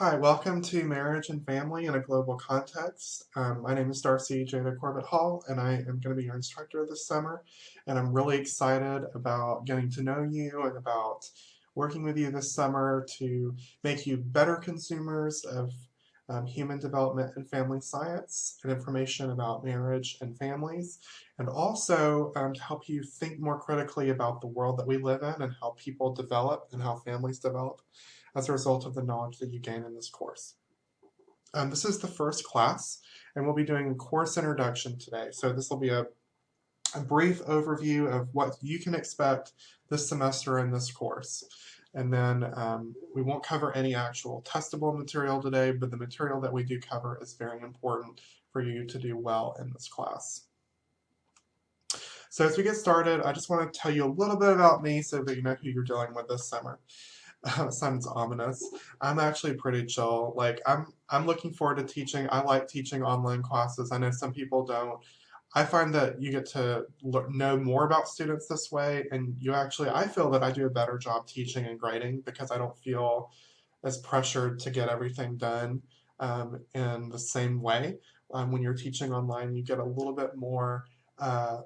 Hi, welcome to Marriage and Family in a Global Context. My name is Darcy Jada Corbett Hall, and I am going to be your instructor this summer. And I'm really excited about getting to know you and about working with you this summer to make you better consumers of human development and family science and information about marriage and families, and also to help you think more critically about the world that we live in and how people develop and how families develop as a result of the knowledge that you gain in this course. This is the first class, and we'll be doing a course introduction today. So this will be a brief overview of what you can expect this semester in this course. And then we won't cover any actual testable material today, but the material that we do cover is very important for you to do well in this class. So as we get started, I just want to tell you a little bit about me so that you know who you're dealing with this summer. Sounds ominous. I'm actually pretty chill. Like I'm looking forward to teaching. I like teaching online classes. I know some people don't. I find that you get to know more about students this way, and I feel that I do a better job teaching and grading because I don't feel as pressured to get everything done in the same way. When you're teaching online, you get a little bit more. Uh,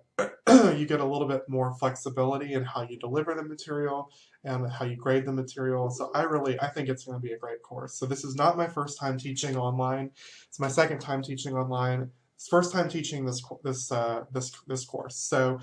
you get a little bit more flexibility in how you deliver the material and how you grade the material. So I think it's going to be a great course. So this is not my first time teaching online. It's my second time teaching online. It's first time teaching this course. So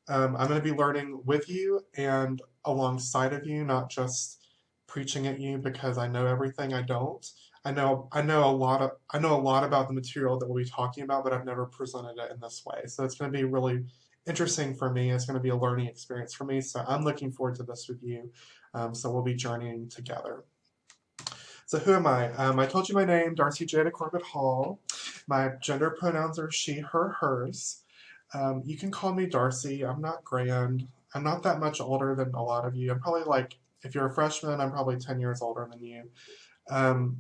I'm going to be learning with you and alongside of you, not just preaching at you because I know everything. I don't. I know a lot about the material that we'll be talking about, but I've never presented it in this way. So it's going to be really interesting for me. It's going to be a learning experience for me. So I'm looking forward to this with you. So we'll be journeying together. So who am I? I told you my name, Darcy Jada Corbett Hall. My gender pronouns are she, her, hers. You can call me Darcy. I'm not grand. I'm not that much older than a lot of you. I'm probably if you're a freshman, I'm probably 10 years older than you. Um,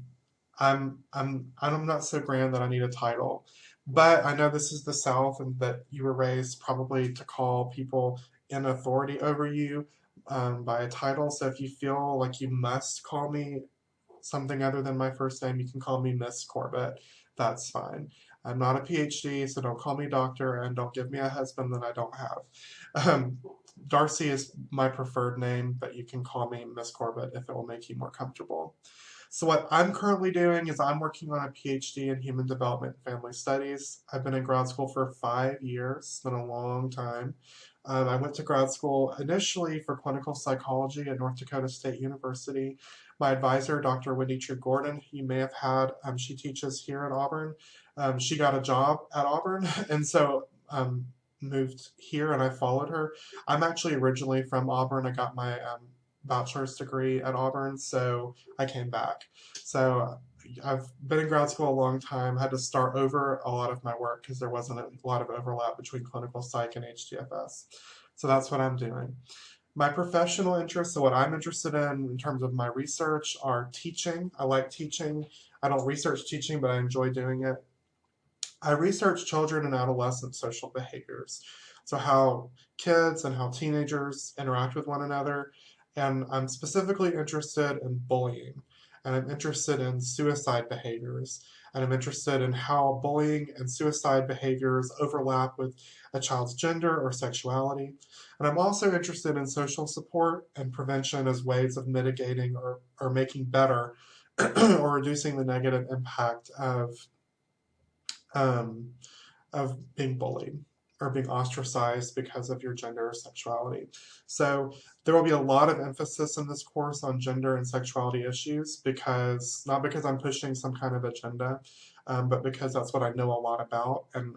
I'm not so grand that I need a title, but I know this is the South and that you were raised probably to call people in authority over you by a title. So if you feel like you must call me something other than my first name, you can call me Miss Corbett. That's fine. I'm not a PhD, so don't call me doctor and don't give me a husband that I don't have. Darcy is my preferred name, but you can call me Miss Corbett if it will make you more comfortable. So what I'm currently doing is I'm working on a PhD in Human Development and Family Studies. I've been in grad school for 5 years. It's been a long time. I went to grad school initially for clinical psychology at North Dakota State University. My advisor, Dr. Wendy True Gordon, you may have had, she teaches here at Auburn. She got a job at Auburn, and so moved here, and I followed her. I'm actually originally from Auburn. I got my bachelor's degree at Auburn, so I came back. So I've been in grad school a long time, had to start over a lot of my work because there wasn't a lot of overlap between clinical psych and HDFS. So that's what I'm doing. My professional interests, so what I'm interested in terms of my research, are teaching. I like teaching. I don't research teaching, but I enjoy doing it. I research children and adolescent social behaviors. So, how kids and how teenagers interact with one another. And I'm specifically interested in bullying. And I'm interested in suicide behaviors. And I'm interested in how bullying and suicide behaviors overlap with a child's gender or sexuality. And I'm also interested in social support and prevention as ways of mitigating or making better or reducing the negative impact um, of being bullied or being ostracized because of your gender or sexuality. So there will be a lot of emphasis in this course on gender and sexuality issues because, not because I'm pushing some kind of agenda, but because that's what I know a lot about. And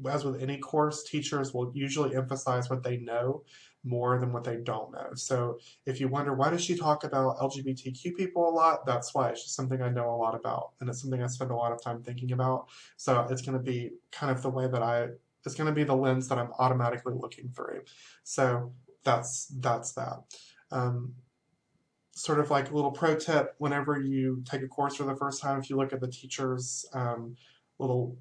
as with any course, teachers will usually emphasize what they know more than what they don't know. So if you wonder, why does she talk about LGBTQ people a lot? That's why. It's just something I know a lot about, and it's something I spend a lot of time thinking about. So it's going to be kind of the way that it's going to be the lens that I'm automatically looking through. So that's that. Um, Sort of like a little pro tip, whenever you take a course for the first time, if you look at the teacher's little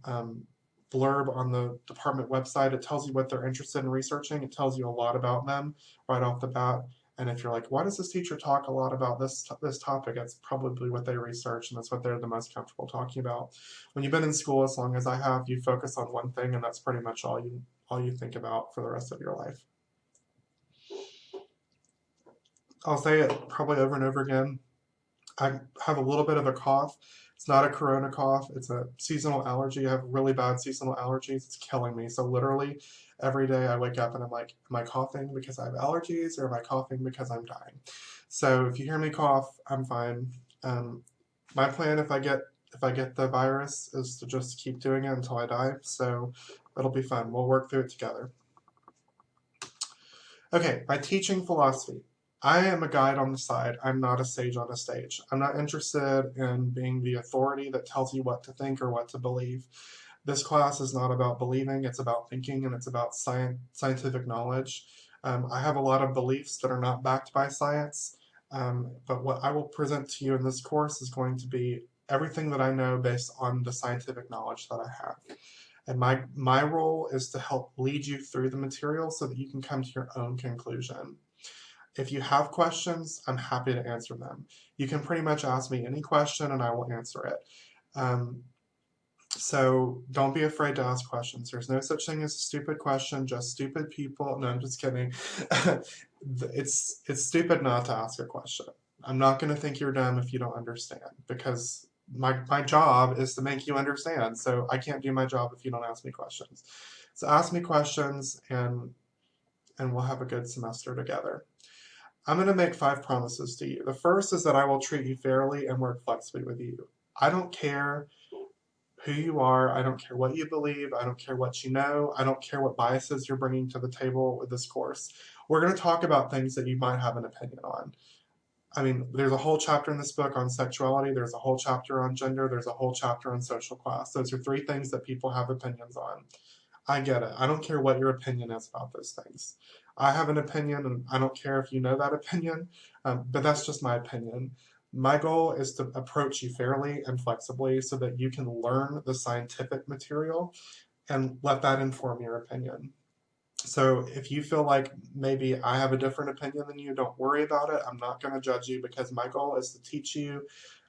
blurb on the department website, it tells you what they're interested in researching. It tells you a lot about them right off the bat. And if you're like, why does this teacher talk a lot about this topic? It's probably what they research and that's what they're the most comfortable talking about. When you've been in school as long as I have, you focus on one thing and that's pretty much all you think about for the rest of your life. I'll say it probably over and over again. I have a little bit of a cough. It's not a corona cough. It's a seasonal allergy. I have really bad seasonal allergies. It's killing me. So literally every day I wake up and I'm like, am I coughing because I have allergies or am I coughing because I'm dying? So if you hear me cough, I'm fine. My plan if I get the virus is to just keep doing it until I die. So it'll be fun. We'll work through it together. Okay, my teaching philosophy. I am a guide on the side. I'm not a sage on a stage. I'm not interested in being the authority that tells you what to think or what to believe. This class is not about believing, it's about thinking and it's about scientific knowledge. I have a lot of beliefs that are not backed by science, but what I will present to you in this course is going to be everything that I know based on the scientific knowledge that I have. And my role is to help lead you through the material so that you can come to your own conclusion. If you have questions, I'm happy to answer them. You can pretty much ask me any question and I will answer it. So don't be afraid to ask questions. There's no such thing as a stupid question, just stupid people. No, I'm just kidding. It's stupid not to ask a question. I'm not going to think you're dumb if you don't understand because my job is to make you understand. So I can't do my job if you don't ask me questions. So ask me questions and we'll have a good semester together. I'm going to make 5 promises to you. The first is that I will treat you fairly and work flexibly with you. I don't care who you are. I don't care what you believe. I don't care what you know. I don't care what biases you're bringing to the table with this course. We're going to talk about things that you might have an opinion on. I mean, there's a whole chapter in this book on sexuality. There's a whole chapter on gender. There's a whole chapter on social class. Those are 3 things that people have opinions on. I get it. I don't care what your opinion is about those things. I have an opinion, and I don't care if you know that opinion, but that's just my opinion. My goal is to approach you fairly and flexibly so that you can learn the scientific material and let that inform your opinion. So if you feel like maybe I have a different opinion than you, don't worry about it. I'm not going to judge you because my goal is to teach you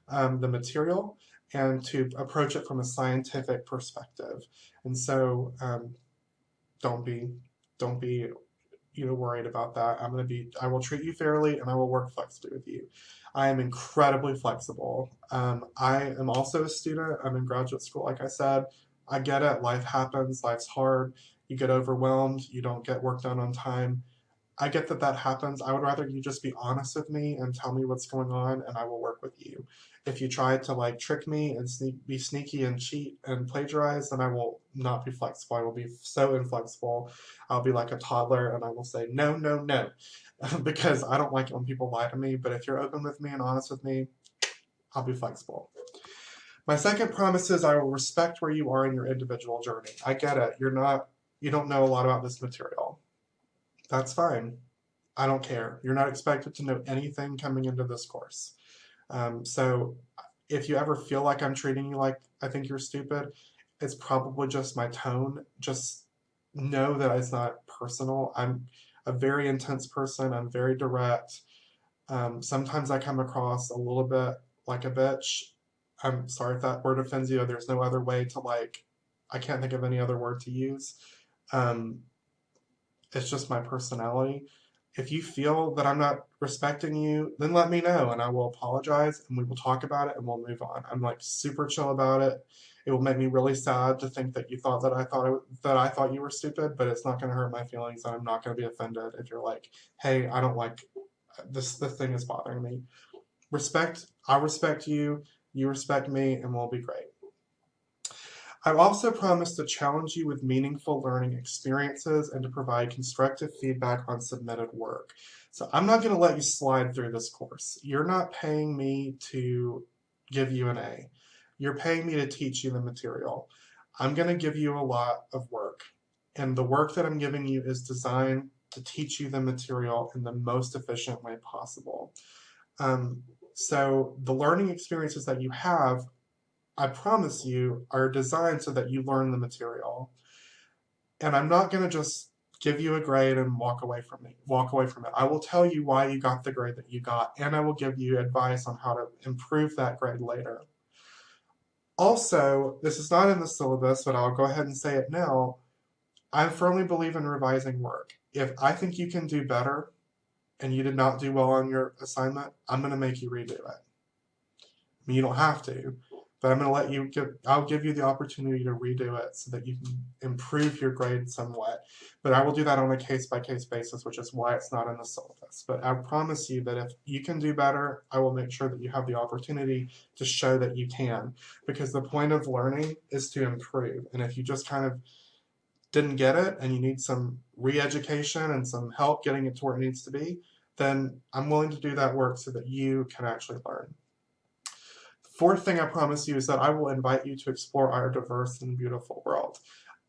the material and to approach it from a scientific perspective. And so don't be worried about that. I will treat you fairly and I will work flexibly with you. I am incredibly flexible. I am also a student. I'm in graduate school, like I said. I get it. Life happens. Life's hard. You get overwhelmed. You don't get work done on time. I get that happens. I would rather you just be honest with me and tell me what's going on, and I will work with you. If you try to like trick me and be sneaky and cheat and plagiarize, then I will not be flexible. I will be so inflexible. I'll be like a toddler, and I will say no, no, no, because I don't like it when people lie to me. But if you're open with me and honest with me, I'll be flexible. My second promise is I will respect where you are in your individual journey. I get it. You don't know a lot about this material. That's fine. I don't care. You're not expected to know anything coming into this course. So if you ever feel like I'm treating you like I think you're stupid, it's probably just my tone. Just know that it's not personal. I'm a very intense person. I'm very direct. Sometimes I come across a little bit like a bitch. I'm sorry if that word offends you. There's no other way to I can't think of any other word to use. It's just my personality. If you feel that I'm not respecting you, then let me know and I will apologize and we will talk about it and we'll move on. I'm super chill about it. It will make me really sad to think that you thought that I thought you were stupid, but it's not going to hurt my feelings and I'm not going to be offended if you're like, hey, I don't like this thing is bothering me. I respect you, you respect me, and we'll be great. I've also promised to challenge you with meaningful learning experiences and to provide constructive feedback on submitted work. So I'm not going to let you slide through this course. You're not paying me to give you an A. You're paying me to teach you the material. I'm going to give you a lot of work. And the work that I'm giving you is designed to teach you the material in the most efficient way possible. So the learning experiences that you have, I promise you, are designed so that you learn the material. And I'm not going to just give you a grade and walk away from it. I will tell you why you got the grade that you got, and I will give you advice on how to improve that grade later. Also, this is not in the syllabus, but I'll go ahead and say it now. I firmly believe in revising work. If I think you can do better and you did not do well on your assignment, I'm going to make you redo it. I mean, you don't have to, but I'm going to I'll give you the opportunity to redo it so that you can improve your grade somewhat. But I will do that on a case-by-case basis, which is why it's not in the syllabus. But I promise you that if you can do better, I will make sure that you have the opportunity to show that you can, because the point of learning is to improve. And if you just kind of didn't get it and you need some re-education and some help getting it to where it needs to be, then I'm willing to do that work so that you can actually learn. Fourth thing I promise you is that I will invite you to explore our diverse and beautiful world.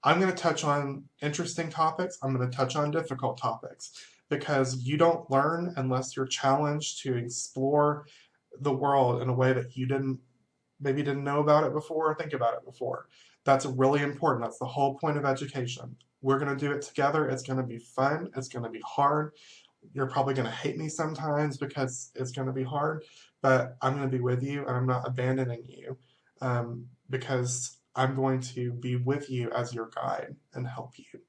I'm going to touch on interesting topics. I'm going to touch on difficult topics, because you don't learn unless you're challenged to explore the world in a way that you maybe didn't know about it before or think about it before. That's really important. That's the whole point of education. We're going to do it together. It's going to be fun. It's going to be hard. You're probably going to hate me sometimes because it's going to be hard, but I'm going to be with you and I'm not abandoning you, because I'm going to be with you as your guide and help you.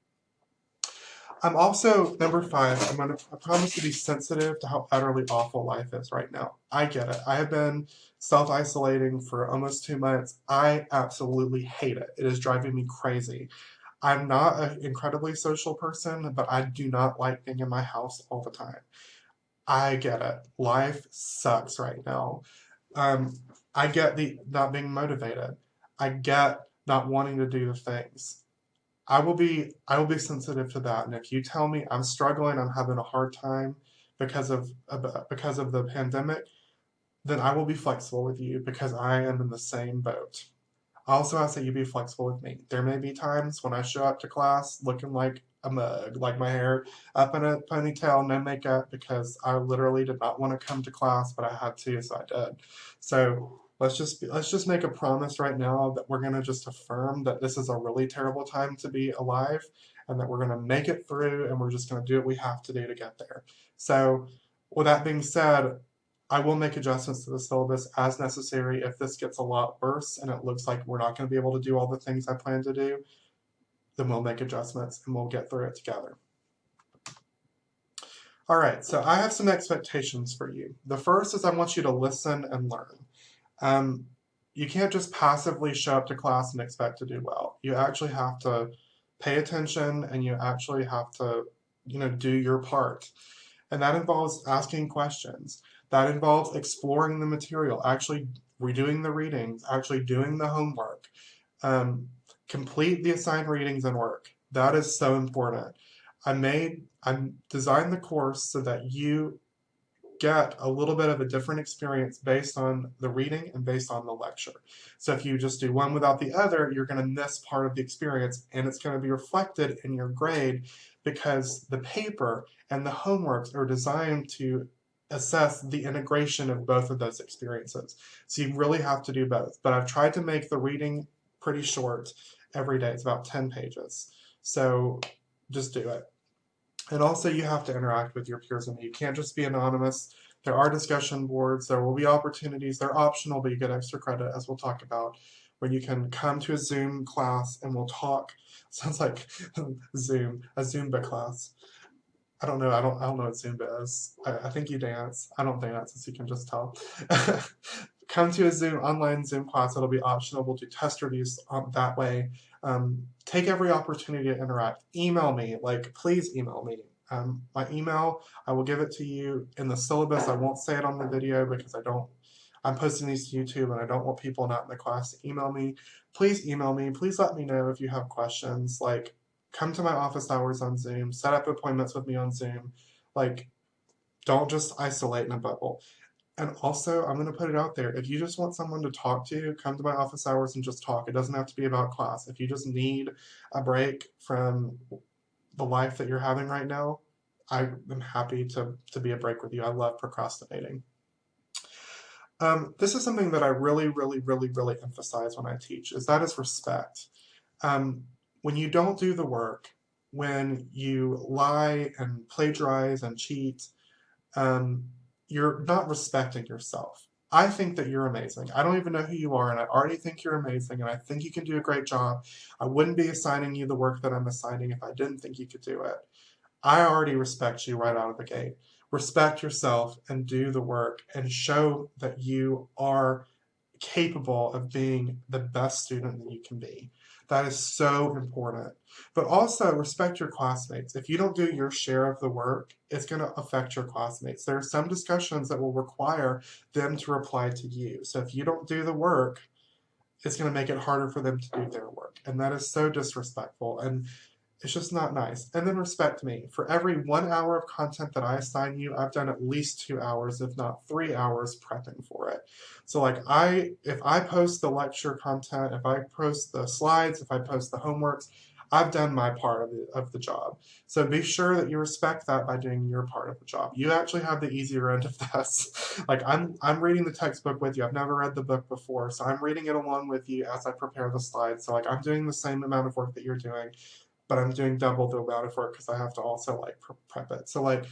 I'm also, number 5, I promise to be sensitive to how utterly awful life is right now. I get it. I have been self-isolating for almost 2 months. I absolutely hate it. It is driving me crazy. I'm not an incredibly social person, but I do not like being in my house all the time. I get it. Life sucks right now. I get the not being motivated. I get not wanting to do the things. I will be sensitive to that. And if you tell me I'm struggling, I'm having a hard time because of the pandemic, then I will be flexible with you, because I am in the same boat. I also ask that you be flexible with me. There may be times when I show up to class looking like a mug, like my hair up in a ponytail, no makeup, because I literally did not want to come to class, but I had to, so I did. So let's just make a promise right now that we're gonna just affirm that this is a really terrible time to be alive, and that we're gonna make it through, and we're just gonna do what we have to do to get there. So with that being said, I will make adjustments to the syllabus as necessary. If this gets a lot worse and it looks like we're not going to be able to do all the things I plan to do, then we'll make adjustments and we'll get through it together. All right, so I have some expectations for you. The first is I want you to listen and learn. You can't just passively show up to class and expect to do well. You actually have to pay attention, and you actually have to, do your part. And that involves asking questions. That involves exploring the material, actually redoing the readings, actually doing the homework. Complete the assigned readings and work. That is so important. I designed the course so that you get a little bit of a different experience based on the reading and based on the lecture. So if you just do one without the other, you're going to miss part of the experience, and it's going to be reflected in your grade, because the paper and the homeworks are designed to assess the integration of both of those experiences. So you really have to do both. But I've tried to make the reading pretty short every day. It's about 10 pages. So just do it. And also, you have to interact with your peers, and you can't just be anonymous. There are discussion boards. There will be opportunities. They're optional, but you get extra credit, as we'll talk about, where you can come to a Zoom class and we'll talk. Sounds like a Zumba class. I don't know. I don't know what Zumba is. I think you dance. I don't dance, as you can just tell. Come to a online Zoom class. It'll be optional. We'll do test reviews that way. Take every opportunity to interact. Email me. Please email me. My email, I will give it to you in the syllabus. I won't say it on the video because I'm posting these to YouTube and I don't want people not in the class to email me. Please email me. Please let me know if you have questions. Come to my office hours on Zoom. Set up appointments with me on Zoom. Don't just isolate in a bubble. And also, I'm going to put it out there. If you just want someone to talk to, come to my office hours and just talk. It doesn't have to be about class. If you just need a break from the life that you're having right now, I am happy to be a break with you. I love procrastinating. This is something that I really, really, really, really emphasize when I teach, is respect. When you don't do the work, when you lie and plagiarize and cheat, um, you're not respecting yourself. I think that you're amazing. I don't even know who you are, and I already think you're amazing, and I think you can do a great job. I wouldn't be assigning you the work that I'm assigning if I didn't think you could do it. I already respect you right out of the gate. Respect yourself and do the work and show that you are capable of being the best student that you can be. That is so important. But also respect your classmates. If you don't do your share of the work, it's going to affect your classmates. There are some discussions that will require them to reply to you. So if you don't do the work, it's going to make it harder for them to do their work. And that is so disrespectful. And it's just not nice. And then respect me. For every 1 hour of content that I assign you, I've done at least 2 hours, if not 3 hours, prepping for it. So like if I post the lecture content, if I post the slides, if I post the homeworks, I've done my part of the job. So be sure that you respect that by doing your part of the job. You actually have the easier end of this. Like I'm reading the textbook with you. I've never read the book before, so I'm reading it along with you as I prepare the slides. So like I'm doing the same amount of work that you're doing, but I'm doing double the amount of work because I have to also like prep it. So like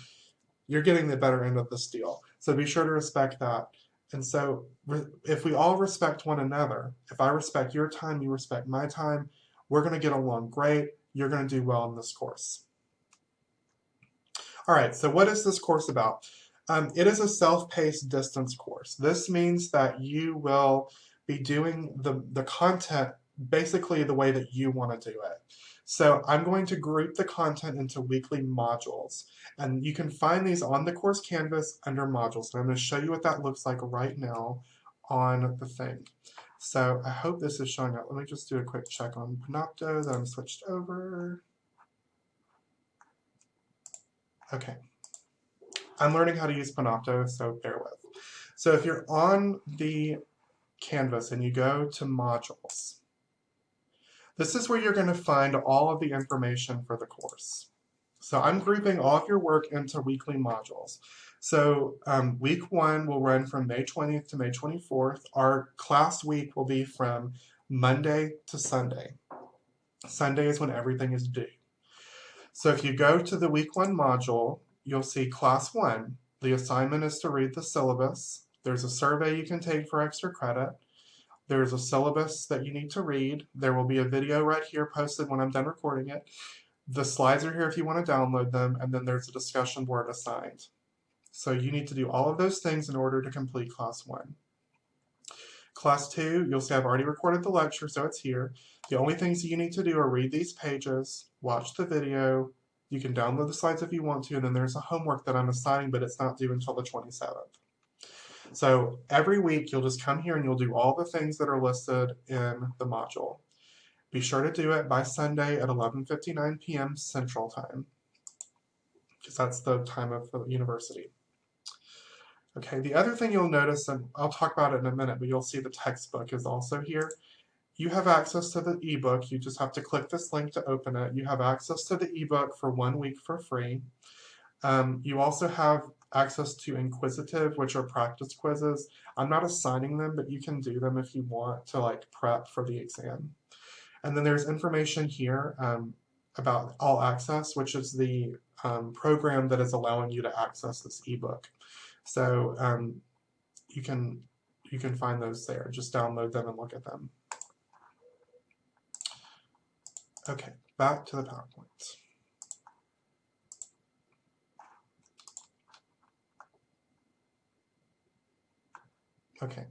you're getting the better end of this deal. So be sure to respect that. And so if we all respect one another, if I respect your time, you respect my time, we're going to get along great. You're going to do well in this course. All right, so what is this course about? It is a self-paced distance course. This means that you will be doing the content basically the way that you want to do it. So I'm going to group the content into weekly modules, and you can find these on the course canvas under modules. And I'm going to show you what that looks like right now on the thing. So I hope this is showing up. Let me just do a quick check on Panopto that I'm switched over. Okay. I'm learning how to use Panopto, so bear with. So if you're on the canvas and you go to modules, this is where you're going to find all of the information for the course. So I'm grouping all of your work into weekly modules. So week 1 will run from May 20th to May 24th. Our class week will be from Monday to Sunday. Sunday is when everything is due. So if you go to the week 1 module, you'll see class 1. The assignment is to read the syllabus. There's a survey you can take for extra credit. There's a syllabus that you need to read. There will be a video right here posted when I'm done recording it. The slides are here if you want to download them, and then there's a discussion board assigned. So you need to do all of those things in order to complete class 1. Class 2, you'll see I've already recorded the lecture, so it's here. The only things you need to do are read these pages, watch the video, you can download the slides if you want to, and then there's a homework that I'm assigning, but it's not due until the 27th. So every week you'll just come here and you'll do all the things that are listed in the module. Be sure to do it by Sunday at 11:59 p.m. Central Time, because that's the time of the university. Okay, the other thing you'll notice, and I'll talk about it in a minute, but you'll see the textbook is also here. You have access to the ebook. You just have to click this link to open it. You have access to the ebook for 1 week for free. You also have access to Inquisitive, which are practice quizzes. I'm not assigning them, but you can do them if you want to like prep for the exam. And then there's information here about All Access, which is the program that is allowing you to access this ebook. So you can find those there. Just download them and look at them. Okay, back to the PowerPoint. Okay,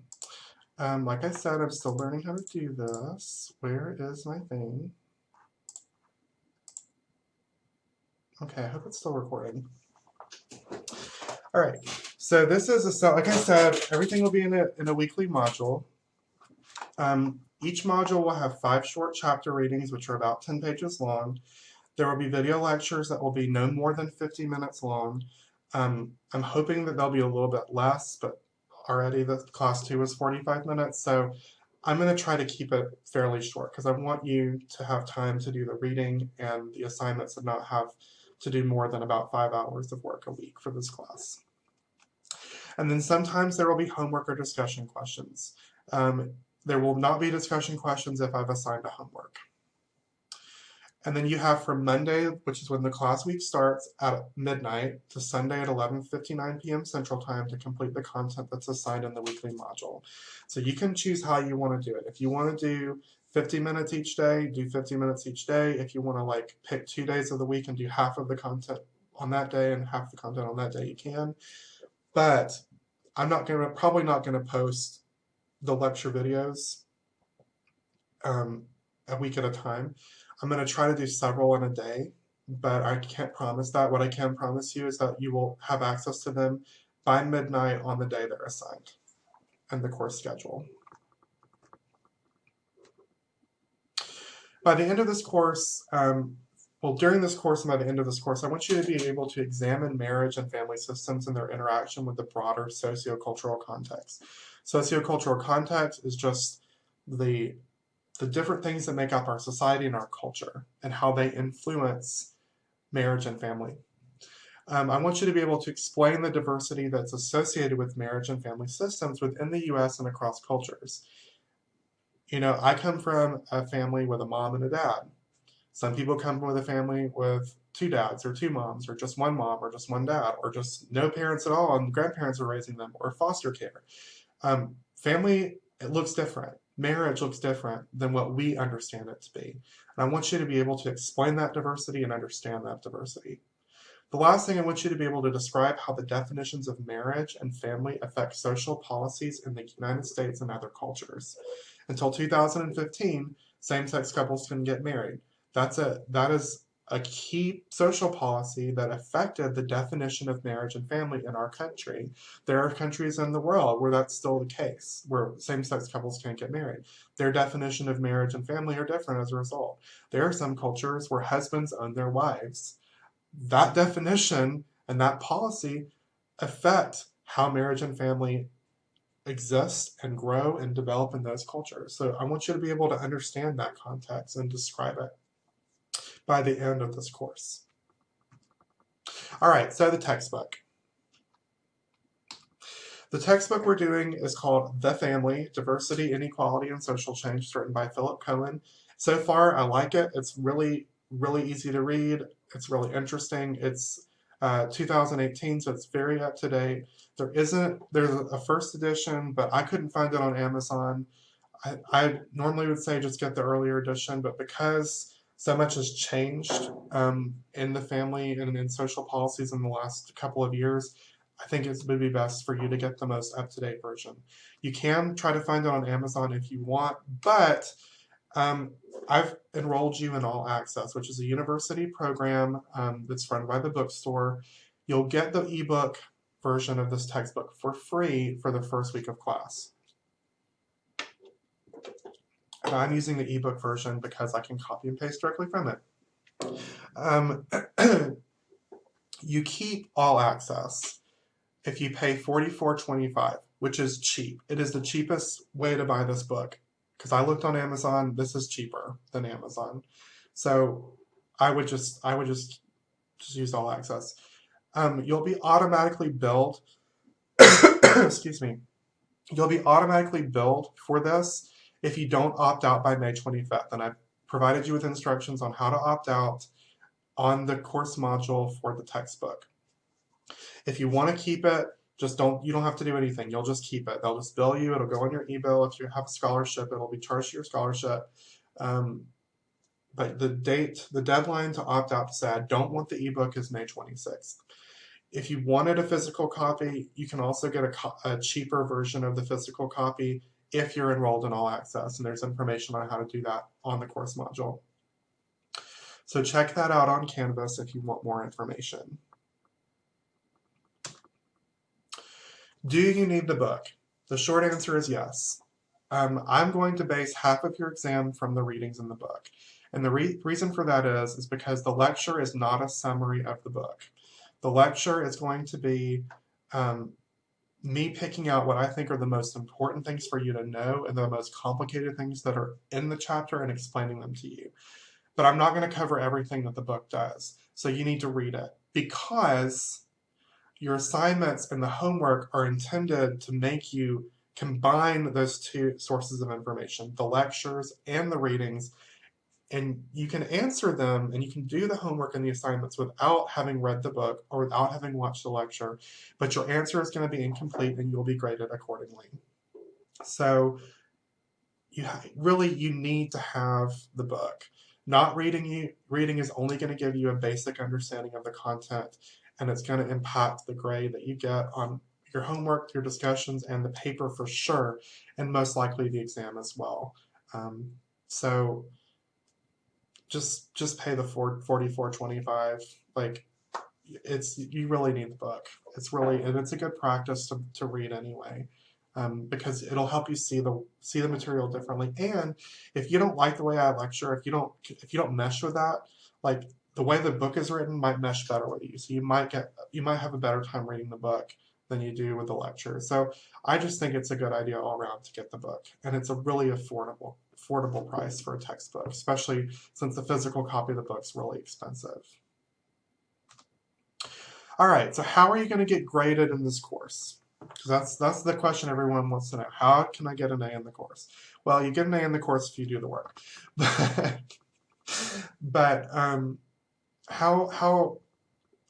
like I said, I'm still learning how to do this. Where is my thing? Okay, I hope it's still recording. All right, so this is like I said, everything will be in a weekly module. Each module will have 5 short chapter readings, which are about 10 pages long. There will be video lectures that will be no more than 50 minutes long. I'm hoping that they'll be a little bit less, but already the class 2 is 45 minutes, so I'm going to try to keep it fairly short because I want you to have time to do the reading and the assignments and not have to do more than about 5 hours of work a week for this class. And then sometimes there will be homework or discussion questions. There will not be discussion questions if I've assigned a homework. And then you have from Monday, which is when the class week starts at midnight, to Sunday at 11:59 p.m. Central Time to complete the content that's assigned in the weekly module. So you can choose how you want to do it. If you want to do 50 minutes each day, do 50 minutes each day. If you want to like pick 2 days of the week and do half of the content on that day and half the content on that day, you can. But I'm probably not gonna post the lecture videos a week at a time. I'm going to try to do several in a day, but I can't promise that. What I can promise you is that you will have access to them by midnight on the day they're assigned and the course schedule. By the end of this course, during this course and by the end of this course, I want you to be able to examine marriage and family systems and their interaction with the broader sociocultural context. Sociocultural context is just the different things that make up our society and our culture and how they influence marriage and family. I want you to be able to explain the diversity that's associated with marriage and family systems within the US and across cultures. You know, I come from a family with a mom and a dad. Some people come with a family with two dads or two moms or just one mom or just one dad or just no parents at all and grandparents are raising them or foster care. Family, it looks different. Marriage looks different than what we understand it to be. And I want you to be able to explain that diversity and understand that diversity. The last thing, I want you to be able to describe how the definitions of marriage and family affect social policies in the United States and other cultures. Until 2015, same-sex couples couldn't get married. That is a key social policy that affected the definition of marriage and family in our country. There are countries in the world where that's still the case, where same-sex couples can't get married. Their definition of marriage and family are different as a result. There are some cultures where husbands own their wives. That definition and that policy affect how marriage and family exist and grow and develop in those cultures. So I want you to be able to understand that context and describe it by the end of this course. All right, so the textbook. The textbook we're doing is called The Family, Diversity, Inequality, and Social Change. It's written by Philip Cohen. So far, I like it. It's really, really easy to read. It's really interesting. It's 2018, so it's very up to date. There's a first edition, but I couldn't find it on Amazon. I normally would say just get the earlier edition, but because so much has changed in the family and in social policies in the last couple of years, I think it would be best for you to get the most up-to-date version. You can try to find it on Amazon if you want, but I've enrolled you in All Access, which is a university program that's run by the bookstore. You'll get the ebook version of this textbook for free for the first week of class. And I'm using the ebook version because I can copy and paste directly from it. You keep All Access if you pay $44.25, which is cheap. It is the cheapest way to buy this book because I looked on Amazon. This is cheaper than Amazon, so I would just use All Access. You'll be automatically billed. Excuse me. You'll be automatically billed for this if you don't opt out by May 25th, and I've provided you with instructions on how to opt out on the course module for the textbook. If you want to keep it, you don't have to do anything. You'll just keep it. They'll just bill you. It'll go on your e-bill. If you have a scholarship, it'll be charged to your scholarship. But the deadline to opt out to say I don't want the ebook is May 26th. If you wanted a physical copy, you can also get a cheaper version of the physical copy if you're enrolled in All Access, and there's information on how to do that on the course module. So check that out on Canvas if you want more information. Do you need the book? The short answer is yes. I'm going to base half of your exam from the readings in the book. And the reason for that is because the lecture is not a summary of the book. The lecture is going to be me picking out what I think are the most important things for you to know and the most complicated things that are in the chapter and explaining them to you. But I'm not going to cover everything that the book does. So you need to read it because your assignments and the homework are intended to make you combine those two sources of information, the lectures and the readings, and you can answer them and you can do the homework and the assignments without having read the book or without having watched the lecture, but your answer is going to be incomplete and you'll be graded accordingly. So you need to have the book. Not reading is only going to give you a basic understanding of the content, and it's going to impact the grade that you get on your homework, your discussions, and the paper for sure, and most likely the exam as well. So just pay the 44.25. Like, you really need the book. And it's a good practice to read anyway, because it'll help you see the material differently. And if you don't like the way I lecture, if you don't mesh with that, like the way the book is written might mesh better with you. So you might have a better time reading the book than you do with the lecture. So I just think it's a good idea all around to get the book, and it's a really affordable price for a textbook, especially since the physical copy of the book's really expensive. All right, so how are you going to get graded in this course? Because that's the question everyone wants to know. How can I get an A in the course? Well, you get an A in the course if you do the work. But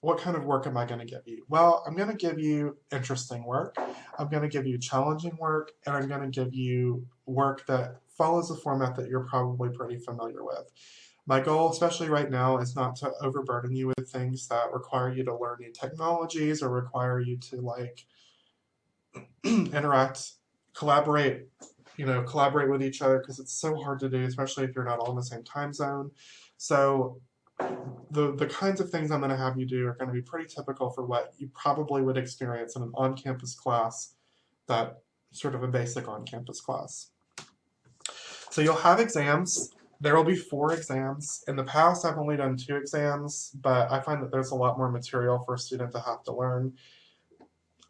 what kind of work am I going to give you? Well, I'm going to give you interesting work. I'm going to give you challenging work, and I'm going to give you work that follows a format that you're probably pretty familiar with. My goal, especially right now, is not to overburden you with things that require you to learn new technologies or require you to like interact, collaborate, collaborate with each other, because it's so hard to do, especially if you're not all in the same time zone. So the kinds of things I'm going to have you do are going to be pretty typical for what you probably would experience in an on-campus class, that sort of a basic on-campus class. So you'll have exams. There will be 4 exams. In the past, I've only done 2 exams, but I find that there's a lot more material for a student to have to learn.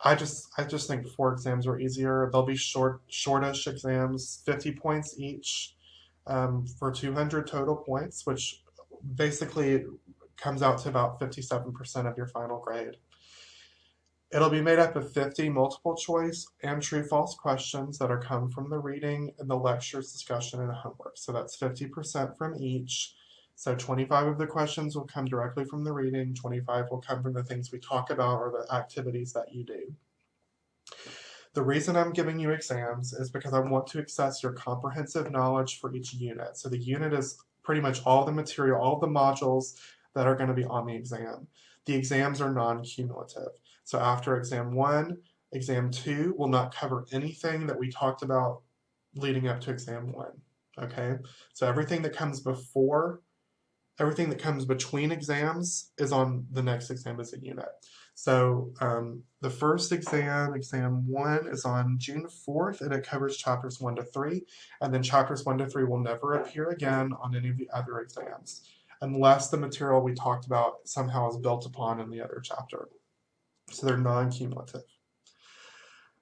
I just think 4 exams are easier. They'll be shortish exams, 50 points each, for 200 total points, which basically comes out to about 57% of your final grade. It'll be made up of 50 multiple choice and true false questions that are come from the reading and the lectures, discussion, and homework. So that's 50% from each. So 25 of the questions will come directly from the reading, 25 will come from the things we talk about or the activities that you do. The reason I'm giving you exams is because I want to assess your comprehensive knowledge for each unit. So the unit is pretty much all the material, all the modules that are going to be on the exam. The exams are non-cumulative. So after exam 1, exam 2 will not cover anything that we talked about leading up to exam 1. Okay? So everything that comes between exams is on the next exam as a unit. So the first exam 1, is on June 4th, and it covers chapters 1 to 3, and then chapters 1 to 3 will never appear again on any of the other exams, unless the material we talked about somehow is built upon in the other chapter. So they're non-cumulative.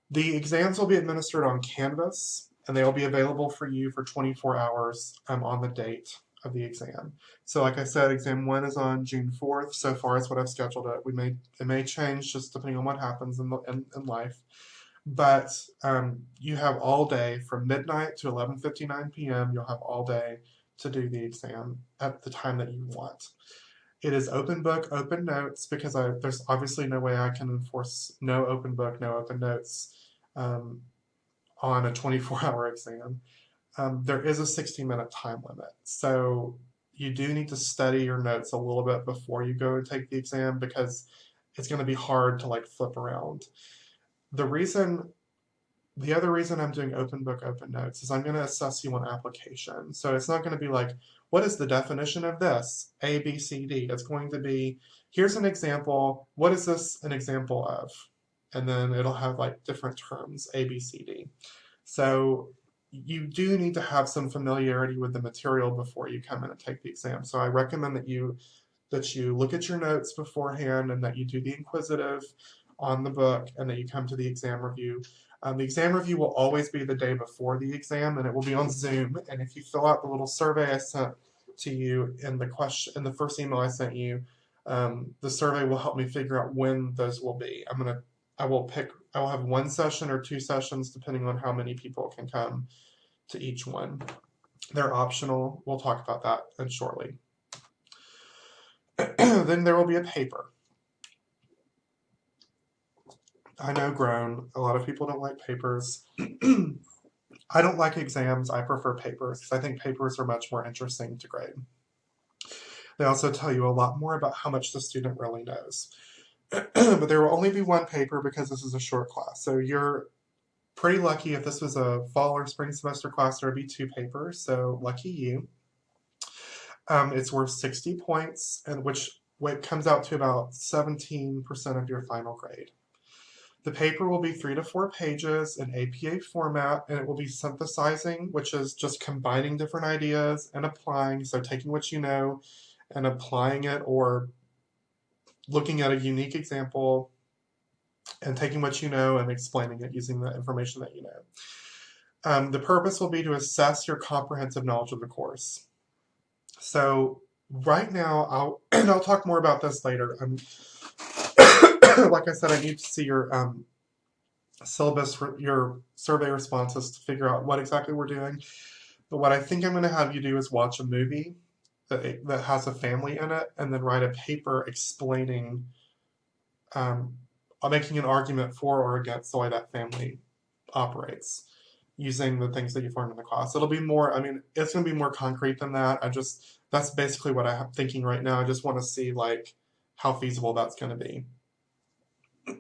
The exams will be administered on Canvas, and they will be available for you for 24 hours on the date of the exam. So like I said, exam 1 is on June 4th. So far as what I've scheduled it. It may change just depending on what happens in life. But you have all day from midnight to 11:59 p.m. You'll have all day to do the exam at the time that you want. It is open book, open notes, because there's obviously no way I can enforce no open book, no open notes on a 24-hour exam. There is a 60-minute time limit. So you do need to study your notes a little bit before you go and take the exam, because it's going to be hard to like flip around. The other reason I'm doing open book, open notes is I'm going to assess you on application. So it's not going to be like, what is the definition of this? A, B, C, D. It's going to be, here's an example. What is this an example of? And then it'll have like different terms, A, B, C, D. So you do need to have some familiarity with the material before you come in and take the exam. So I recommend that you look at your notes beforehand, and that you do the inquisitive on the book, and that you come to the exam review. The exam review will always be the day before the exam, and it will be on Zoom. And if you fill out the little survey I sent to you in the first email I sent you, the survey will help me figure out when those will be. I will have 1 session or 2 sessions depending on how many people can come to each one. They're optional. We'll talk about that in shortly. Then there will be a paper. I know, grown. A lot of people don't like papers. I don't like exams. I prefer papers because I think papers are much more interesting to grade. They also tell you a lot more about how much the student really knows. But there will only be one paper because this is a short class. So you're pretty lucky. If this was a fall or spring semester class, there would be two papers. So lucky you. It's worth 60 points, and which comes out to about 17% of your final grade. The paper will be 3 to 4 pages in APA format, and it will be synthesizing, which is just combining different ideas and applying. So taking what you know and applying it, or looking at a unique example and taking what you know and explaining it using the information that you know. The purpose will be to assess your comprehensive knowledge of the course. So right now, I'll talk more about this later. Like I said, I need to see your syllabus, your survey responses to figure out what exactly we're doing. But what I think I'm going to have you do is watch a movie that has a family in it, and then write a paper explaining, making an argument for or against the way that family operates, using the things that you've learned in the class. It'll be more, I mean, it's going to be more concrete than that. That's basically what I'm thinking right now. I just want to see like how feasible that's going to be.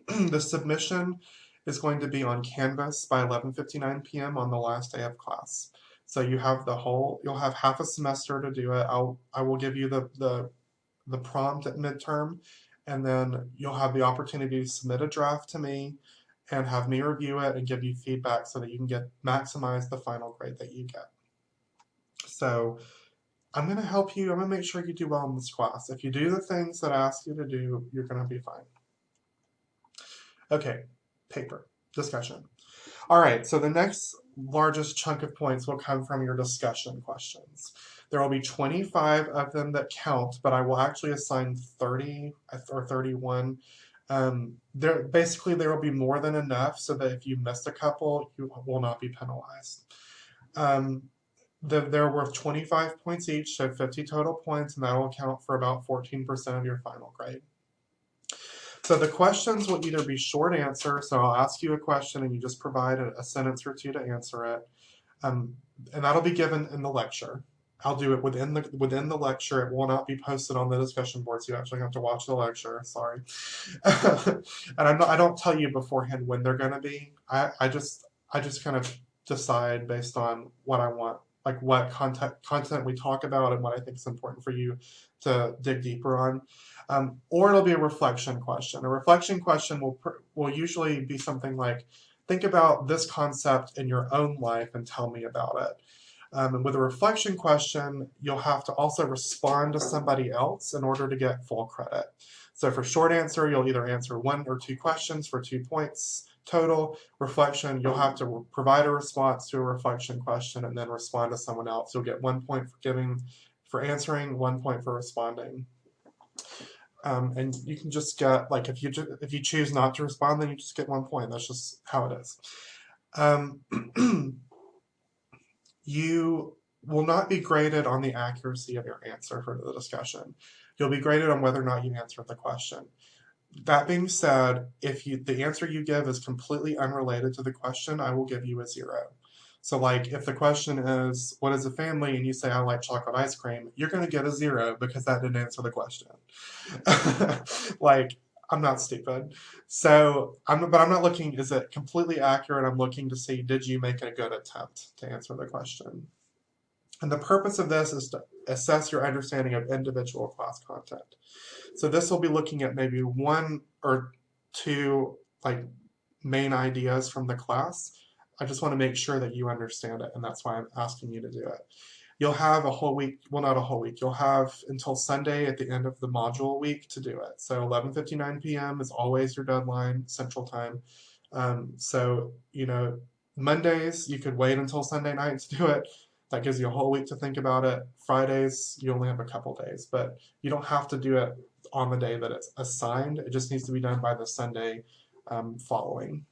The submission is going to be on Canvas by 11:59 p.m. on the last day of class. So you'll have half a semester to do it. I will give you the prompt at midterm, and then you'll have the opportunity to submit a draft to me and have me review it and give you feedback so that you can maximize the final grade that you get. So I'm going to help you. I'm going to make sure you do well in this class. If you do the things that I ask you to do, you're going to be fine. Okay, paper discussion. All right, so the next largest chunk of points will come from your discussion questions. There will be 25 of them that count, but I will actually assign 30 or 31. There will be more than enough so that if you missed a couple, you will not be penalized. They're worth 25 points each, so 50 total points, and that will count for about 14% of your final grade. So the questions will either be short answer, so I'll ask you a question and you just provide a sentence or two to answer it, and that'll be given in the lecture. I'll do it within the lecture. It will not be posted on the discussion board, so you actually have to watch the lecture. Sorry, and I don't tell you beforehand when they're going to be. I just kind of decide based on what I want, like what content we talk about and what I think is important for you to dig deeper on. Or it'll be a reflection question. A reflection question will usually be something like, think about this concept in your own life and tell me about it. And with a reflection question, you'll have to also respond to somebody else in order to get full credit. So for short answer, you'll either answer 1 or 2 questions for 2 points total. Reflection, you'll have to provide a response to a reflection question and then respond to someone else. You'll get 1 point for answering, 1 point for responding. And you can just get, like, if you choose not to respond, then you just get 1 point. That's just how it is. You will not be graded on the accuracy of your answer for the discussion. You'll be graded on whether or not you answered the question. That being said, if the answer you give is completely unrelated to the question, I will give you a 0. So like if the question is, what is a family? And you say, I like chocolate ice cream, you're going to get a 0 because that didn't answer the question. Like, I'm not stupid. So, but I'm not looking, is it completely accurate? I'm looking to see, did you make a good attempt to answer the question? And the purpose of this is to assess your understanding of individual class content. So this will be looking at maybe 1 or 2 like main ideas from the class. I just want to make sure that you understand it, and that's why I'm asking you to do it. You'll have a whole week, well, not a whole week, you'll have until Sunday at the end of the module week to do it. So 11:59 p.m. is always your deadline, Central Time. So, Mondays, you could wait until Sunday night to do it. That gives you a whole week to think about it. Fridays, you only have a couple days, but you don't have to do it on the day that it's assigned. It just needs to be done by the Sunday following.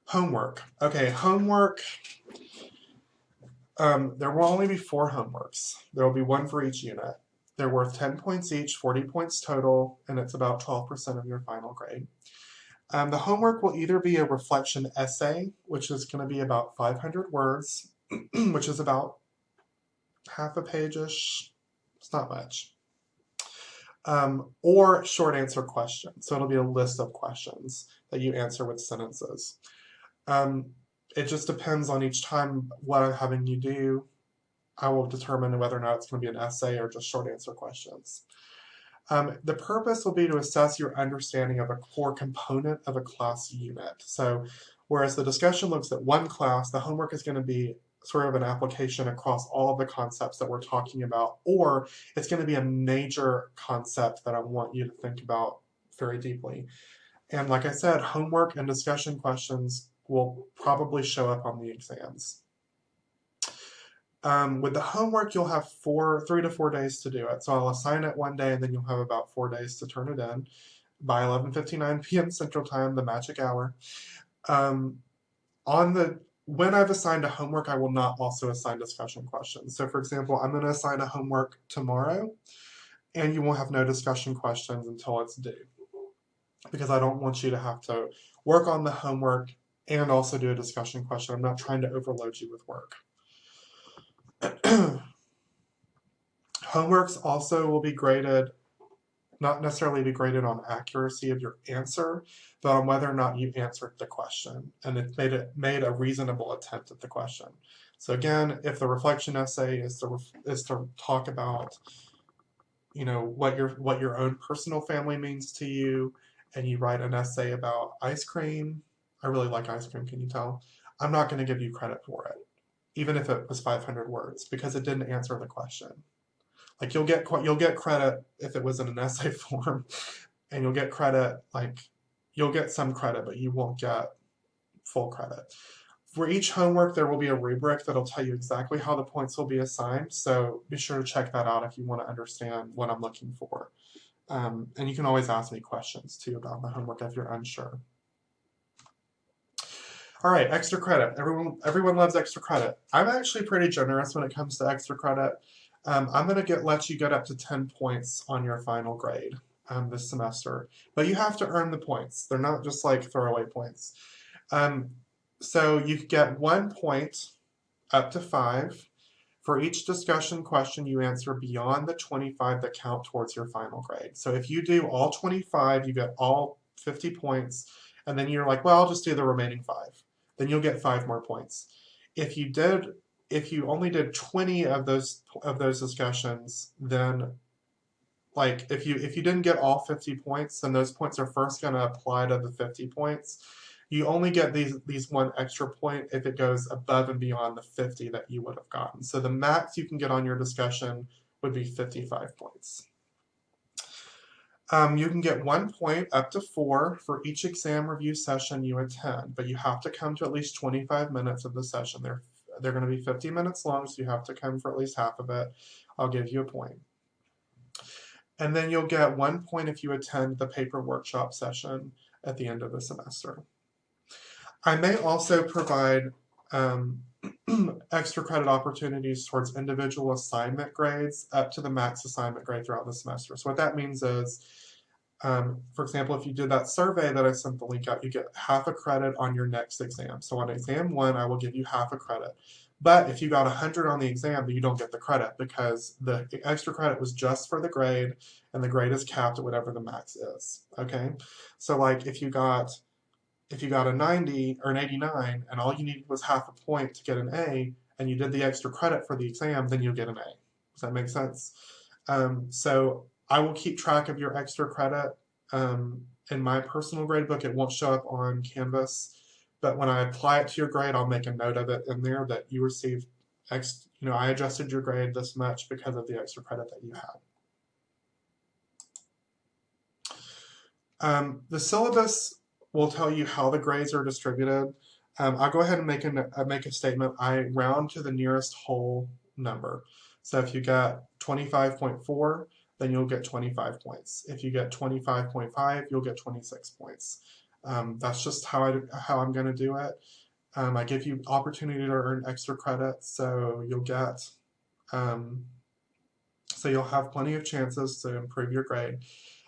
Homework. Okay, homework. There will only be 4 homeworks. There will be one for each unit. They're worth 10 points each, 40 points total, and it's about 12% of your final grade. The homework will either be a reflection essay, which is going to be about 500 words, which is about half a page-ish. It's not much. Or short answer questions. So it'll be a list of questions that you answer with sentences. It just depends on each time what I'm having you do. I will determine whether or not it's going to be an essay or just short answer questions. The purpose will be to assess your understanding of a core component of a class unit. So whereas the discussion looks at one class, the homework is going to be sort of an application across all of the concepts that we're talking about, or it's going to be a major concept that I want you to think about very deeply. And like I said, homework and discussion questions will probably show up on the exams. With the homework, you'll have 3 to 4 days to do it. So I'll assign it one day, and then you'll have about 4 days to turn it in by 11:59 p.m. Central Time, the magic hour. When I've assigned a homework, I will not also assign discussion questions. So for example, I'm going to assign a homework tomorrow, and you will have no discussion questions until it's due, because I don't want you to have to work on the homework and also do a discussion question. I'm not trying to overload you with work. Homeworks also will be graded, not necessarily be graded on accuracy of your answer, but on whether or not you answered the question and it made a reasonable attempt at the question. So again, if the reflection essay is to talk about, what your own personal family means to you, and you write an essay about ice cream. I really like ice cream, can you tell? I'm not going to give you credit for it, even if it was 500 words, because it didn't answer the question. Like you'll get credit if it was in an essay form, and you'll get credit, you'll get some credit, but you won't get full credit. For each homework, there will be a rubric that'll tell you exactly how the points will be assigned. So be sure to check that out if you want to understand what I'm looking for. And you can always ask me questions too about the homework if you're unsure. All right, extra credit. Everyone loves extra credit. I'm actually pretty generous when it comes to extra credit. I'm going to let you get up to 10 points on your final grade this semester, but you have to earn the points. They're not just like throwaway points. So you get 1 point up to 5 for each discussion question you answer beyond the 25 that count towards your final grade. So if you do all 25, you get all 50 points, and then you're like, well, I'll just do the remaining 5. Then you'll get 5 more points. If you only did 20 of those discussions, then if you didn't get all 50 points, then those points are first going to apply to the 50 points. You only get these 1 extra point if it goes above and beyond the 50 that you would have gotten. So the max you can get on your discussion would be 55 points. You can get 1 point up to 4 for each exam review session you attend, but you have to come to at least 25 minutes of the session. They're going to be 50 minutes long, so you have to come for at least half of it. I'll give you a point. And then you'll get 1 point if you attend the paper workshop session at the end of the semester. I may also provide extra credit opportunities towards individual assignment grades up to the max assignment grade throughout the semester. So what that means is, for example, if you did that survey that I sent the link out, you get half a credit on your next exam. So on exam 1, I will give you half a credit. But if you got 100 on the exam, you don't get the credit, because the extra credit was just for the grade, and the grade is capped at whatever the max is. Okay, so if you got a 90 or an 89 and all you needed was half a point to get an A, and you did the extra credit for the exam, then you'll get an A. Does that make sense? So I will keep track of your extra credit. In my personal grade book, it won't show up on Canvas, but when I apply it to your grade, I'll make a note of it in there that you received I adjusted your grade this much because of the extra credit that you had. The syllabus will tell you how the grades are distributed. I'll go ahead and make a statement. I round to the nearest whole number. So if you get 25.4, then you'll get 25 points. If you get 25.5, you'll get 26 points. That's just how I'm going to do it. I give you opportunity to earn extra credits, so um, you'll have plenty of chances to improve your grade.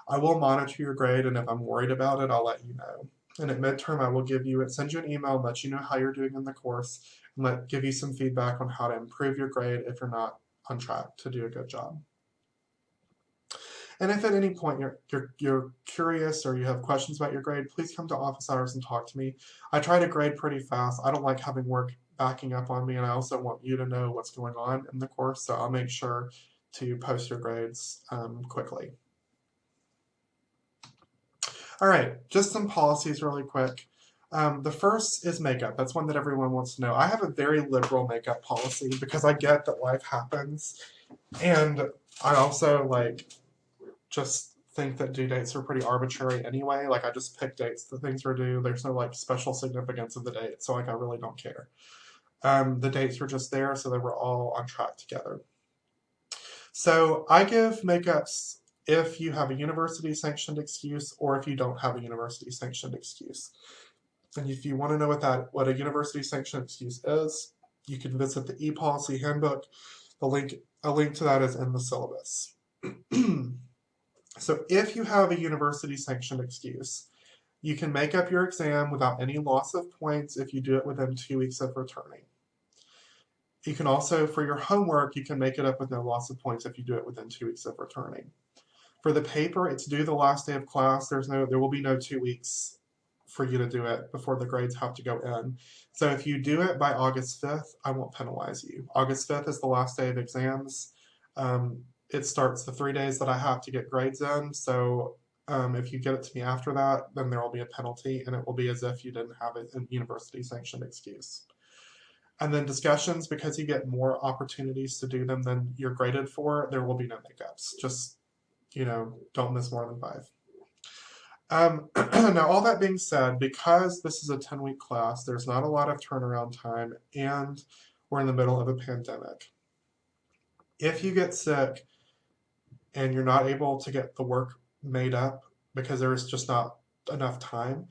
I will monitor your grade, and if I'm worried about it, I'll let you know. And at midterm, I will send you an email and let you know how you're doing in the course, and give you some feedback on how to improve your grade if you're not on track to do a good job. And if at any point you're curious or you have questions about your grade, please come to office hours and talk to me. I try to grade pretty fast. I don't like having work backing up on me, and I also want you to know what's going on in the course, so I'll make sure to post your grades quickly. All right, just some policies really quick. The first is makeup. That's one that everyone wants to know. I have a very liberal makeup policy because I get that life happens, and I also just think that due dates are pretty arbitrary anyway. Like I just pick dates that things are due. There's no special significance of the date, so I really don't care. The dates were just there, so they were all on track together. So I give makeups if you have a university sanctioned excuse or if you don't have a university sanctioned excuse. And if you want to know what a university sanctioned excuse is, you can visit the e-policy handbook. A link to that is in the syllabus. So if you have a university sanctioned excuse, you can make up your exam without any loss of points if you do it within 2 weeks of returning. You can also, for your homework, you can make it up with no loss of points if you do it within 2 weeks of returning. For the paper, it's due the last day of class. There will be no 2 weeks for you to do it before the grades have to go in. So if you do it by August 5th, I won't penalize you. August 5th is the last day of exams. It starts the 3 days that I have to get grades in. So if you get it to me after that, then there will be a penalty, and it will be as if you didn't have a university sanctioned excuse. And then discussions, because you get more opportunities to do them than you're graded for, there will be no makeups. Just, don't miss more than 5. Now, all that being said, because this is a 10-week class, there's not a lot of turnaround time, and we're in the middle of a pandemic. If you get sick and you're not able to get the work made up because there is just not enough time,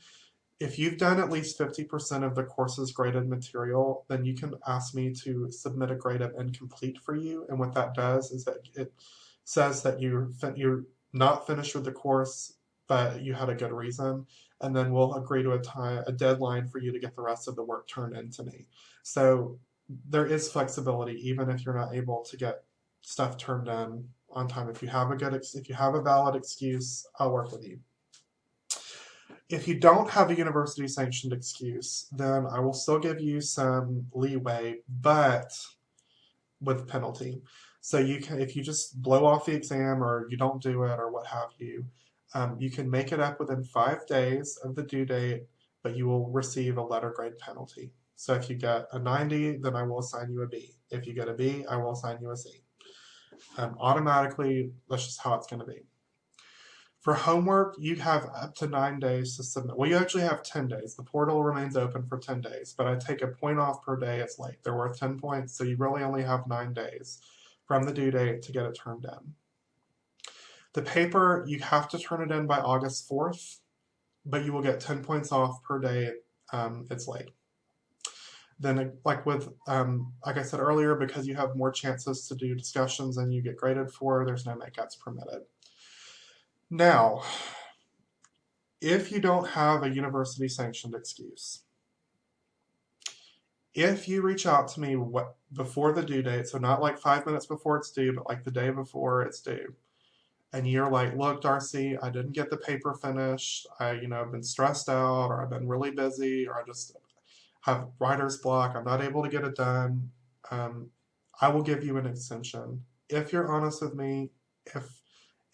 if you've done at least 50% of the course's graded material, then you can ask me to submit a grade of incomplete for you. And what that does is that it says that you're not finished with the course, but you had a good reason. And then we'll agree to a deadline for you to get the rest of the work turned in to me. So there is flexibility, even if you're not able to get stuff turned in on time. If you have a valid excuse, I'll work with you. If you don't have a university sanctioned excuse, then I will still give you some leeway, but with penalty. So if you just blow off the exam or you don't do it or what have you, you can make it up within 5 days of the due date, but you will receive a letter grade penalty. So if you get a 90, then I will assign you a B. If you get a B, I will assign you a C. Automatically, that's just how it's going to be. For homework, you have up to 9 days to submit. Well, you actually have 10 days. The portal remains open for 10 days, but I take a point off per day it's late. They're worth 10 points, so you really only have 9 days from the due date to get it turned in. The paper, you have to turn it in by August 4th, but you will get 10 points off per day it's late. Then, like I said earlier, because you have more chances to do discussions than you get graded for, there's no makeups permitted. Now, if you don't have a university sanctioned excuse, if you reach out to me before the due date, so not like 5 minutes before it's due, but like the day before it's due, and you're like, look, Darcy, I didn't get the paper finished. I've been stressed out, or I've been really busy, or I just have writer's block. I'm not able to get it done. I will give you an extension if you're honest with me.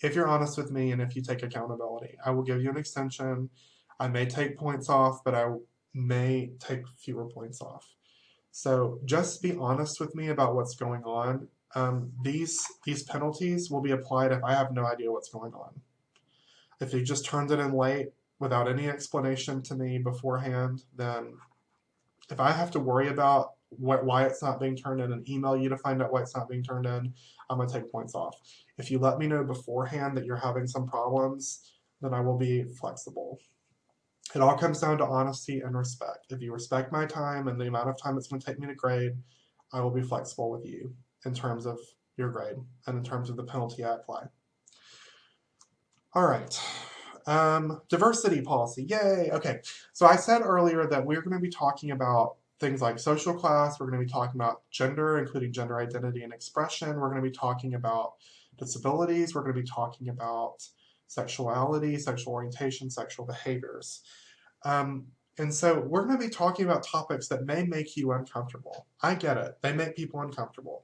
If you're honest with me and if you take accountability, I will give you an extension. I may take points off, but I may take fewer points off. So just be honest with me about what's going on. These penalties will be applied if I have no idea what's going on. If you just turned it in late without any explanation to me beforehand, then if I have to worry about why it's not being turned in and email you to find out why it's not being turned in, I'm going to take points off. If you let me know beforehand that you're having some problems, then I will be flexible. It all comes down to honesty and respect. If you respect my time and the amount of time it's going to take me to grade, I will be flexible with you in terms of your grade and in terms of the penalty I apply. All right. Diversity policy. Yay. Okay. So I said earlier that we're going to be talking about things like social class. We're going to be talking about gender, including gender identity and expression. We're going to be talking about disabilities. We're going to be talking about sexuality, sexual orientation, sexual behaviors. Um, and so we're going to be talking about topics that may make you uncomfortable. I get it. They make people uncomfortable.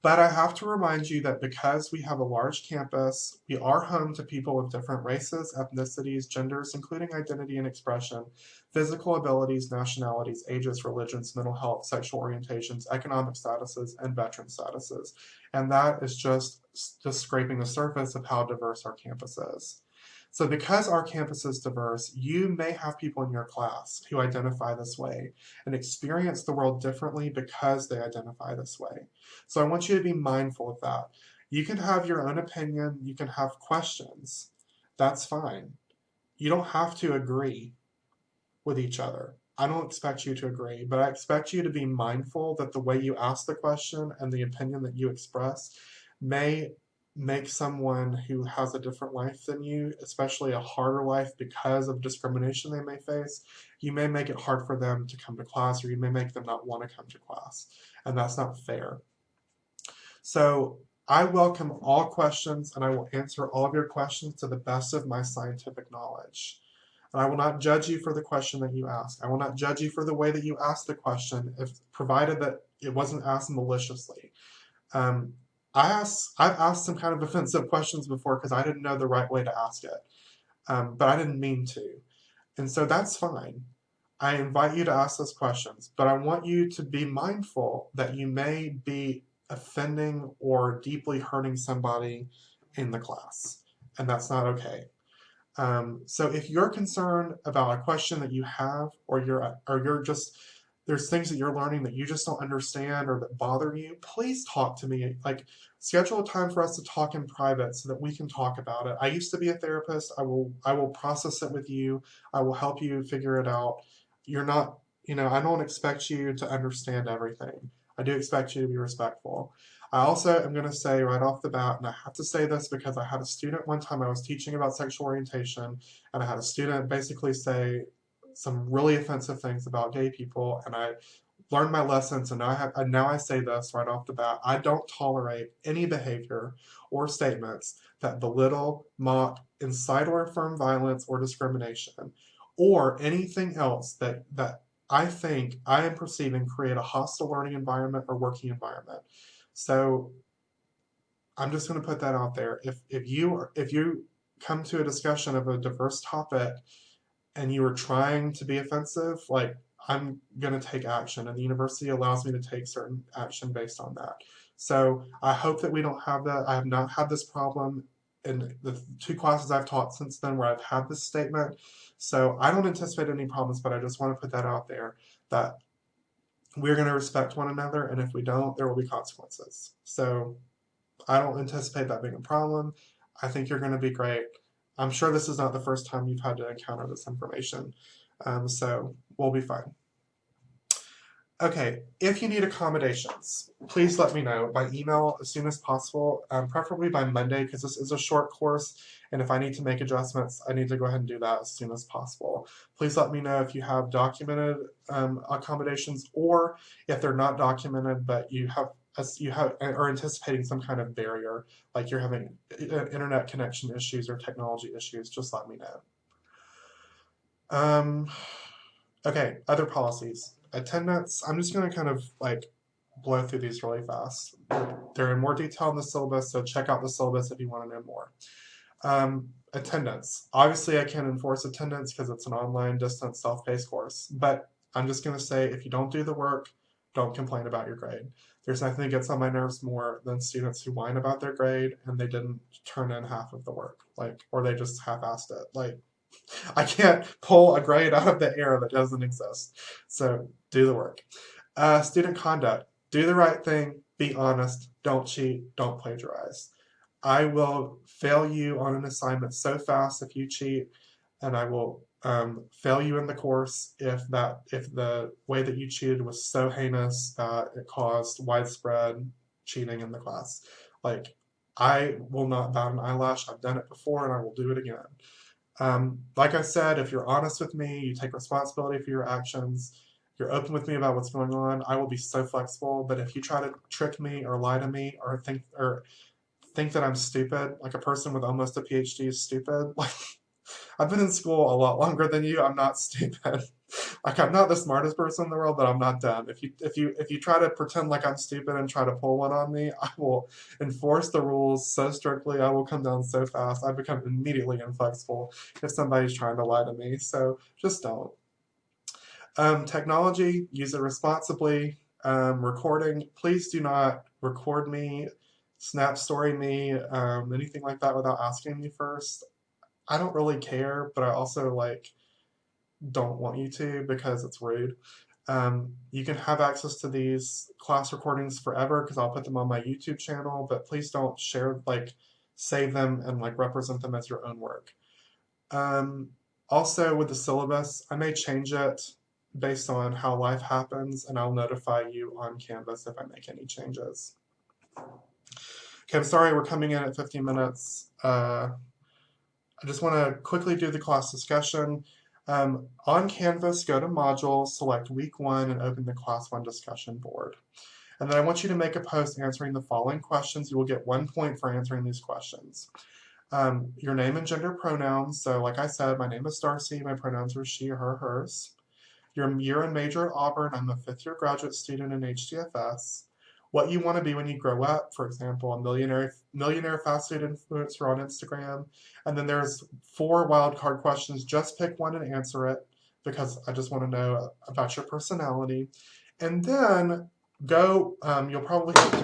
But I have to remind you that because we have a large campus, we are home to people of different races, ethnicities, genders, including identity and expression, physical abilities, nationalities, ages, religions, mental health, sexual orientations, economic statuses, and veteran statuses. And that is just scraping the surface of how diverse our campus is. So because our campus is diverse, you may have people in your class who identify this way and experience the world differently because they identify this way. So I want you to be mindful of that. You can have your own opinion, you can have questions. That's fine. You don't have to agree with each other. I don't expect you to agree, but I expect you to be mindful that the way you ask the question and the opinion that you express may make someone who has a different life than you, especially a harder life because of discrimination they may face, you may make it hard for them to come to class, or you may make them not want to come to class. And that's not fair. So I welcome all questions and I will answer all of your questions to the best of my scientific knowledge. And I will not judge you for the question that you ask. I will not judge you for the way that you asked the question, if provided that it wasn't asked maliciously. Um, I've asked some kind of offensive questions before because I didn't know the right way to ask it, but I didn't mean to. And so that's fine. I invite you to ask those questions, but I want you to be mindful that you may be offending or deeply hurting somebody in the class, and that's not okay. So if you're concerned about a question that you have, or you're just there's things that you're learning that you just don't understand or that bother you, please talk to me. Like, schedule a time for us to talk in private so that we can talk about it. I used to be a therapist. I will process it with you. I will help you figure it out. You're not, I don't expect you to understand everything. I do expect you to be respectful. I also am going to say right off the bat, and I have to say this because I had a student one time, I was teaching about sexual orientation, and I had a student basically say some really offensive things about gay people, and I learned my lesson. So now I say this right off the bat: I don't tolerate any behavior or statements that belittle, mock, incite or affirm violence or discrimination, or anything else that I think I am perceiving create a hostile learning environment or working environment. So I'm just going to put that out there. If you come to a discussion of a diverse topic and you are trying to be offensive, like, I'm going to take action, and the university allows me to take certain action based on that. So I hope that we don't have that. I have not had this problem in the 2 classes I've taught since then where I've had this statement. So I don't anticipate any problems, but I just want to put that out there that we're going to respect one another, and if we don't, there will be consequences. So I don't anticipate that being a problem. I think you're going to be great. I'm sure this is not the first time you've had to encounter this information, so we'll be fine. Okay, if you need accommodations, please let me know by email as soon as possible, preferably by Monday, because this is a short course, and if I need to make adjustments, I need to go ahead and do that as soon as possible. Please let me know if you have documented accommodations, or if they're not documented, but you are anticipating some kind of barrier, like you're having internet connection issues or technology issues. Just let me know. Okay, other policies. Attendance, I'm just going to kind of like blow through these really fast. They're in more detail in the syllabus, so check out the syllabus if you want to know more. Attendance. Obviously, I can't enforce attendance because it's an online, distant, self-paced course, but I'm just going to say, if you don't do the work, don't complain about your grade. There's nothing that gets on my nerves more than students who whine about their grade and they didn't turn in half of the work, or they just half-assed it. I can't pull a grade out of the air that doesn't exist. So do the work. Student conduct. Do the right thing. Be honest. Don't cheat. Don't plagiarize. I will fail you on an assignment so fast if you cheat. and I will fail you in the course if the way that you cheated was so heinous that it caused widespread cheating in the class. Like, I will not bat an eyelash. I've done it before, and I will do it again. Like I said, if you're honest with me, you take responsibility for your actions, you're open with me about what's going on, I will be so flexible. But if you try to trick me or lie to me or think that I'm stupid, like a person with almost a PhD is stupid, like I've been in school a lot longer than you. I'm not stupid. Like I'm not the smartest person in the world, but I'm not dumb. If you try to pretend like I'm stupid and try to pull one on me, I will enforce the rules so strictly. I will come down so fast. I become immediately inflexible if somebody's trying to lie to me. So just don't. Technology, use it responsibly. Recording, please do not record me, snap story me, anything like that without asking me first. I don't really care, but I also like don't want you to because it's rude. You can have access to these class recordings forever because I'll put them on my YouTube channel, but please don't save them and like represent them as your own work. Also with the syllabus, I may change it based on how life happens, and I'll notify you on Canvas if I make any changes. Okay, I'm sorry we're coming in at 15 minutes. I just want to quickly do the class discussion. On Canvas, go to Modules, select Week 1, and open the Class 1 discussion board. And then I want you to make a post answering the following questions. You will get 1 point for answering these questions. Your name and gender pronouns. So like I said, my name is Darcy. My pronouns are she, her, hers. Your year and major at Auburn. I'm a 5th-year graduate student in HDFS. What you want to be when you grow up, for example, a millionaire fast food influencer on Instagram. And then there's 4 wildcard questions. Just pick one and answer it because I just want to know about your personality. And then go, you'll probably have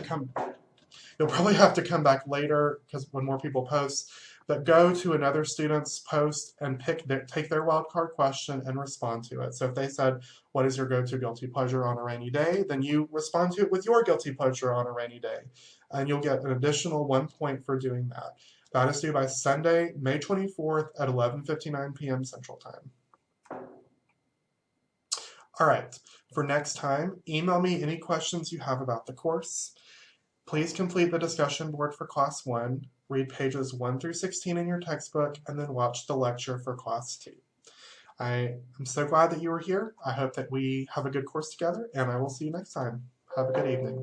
to come back later because when more people post, but go to another student's post and take their wildcard question and respond to it. So if they said, what is your go-to guilty pleasure on a rainy day? Then you respond to it with your guilty pleasure on a rainy day. And you'll get an additional 1 point for doing that. That is due by Sunday, May 24th at 11:59 p.m. Central Time. All right, for next time, email me any questions you have about the course. Please complete the discussion board for Class 1, read pages 1 through 16 in your textbook, and then watch the lecture for Class 2. I am so glad that you were here. I hope that we have a good course together, and I will see you next time. Have a good evening.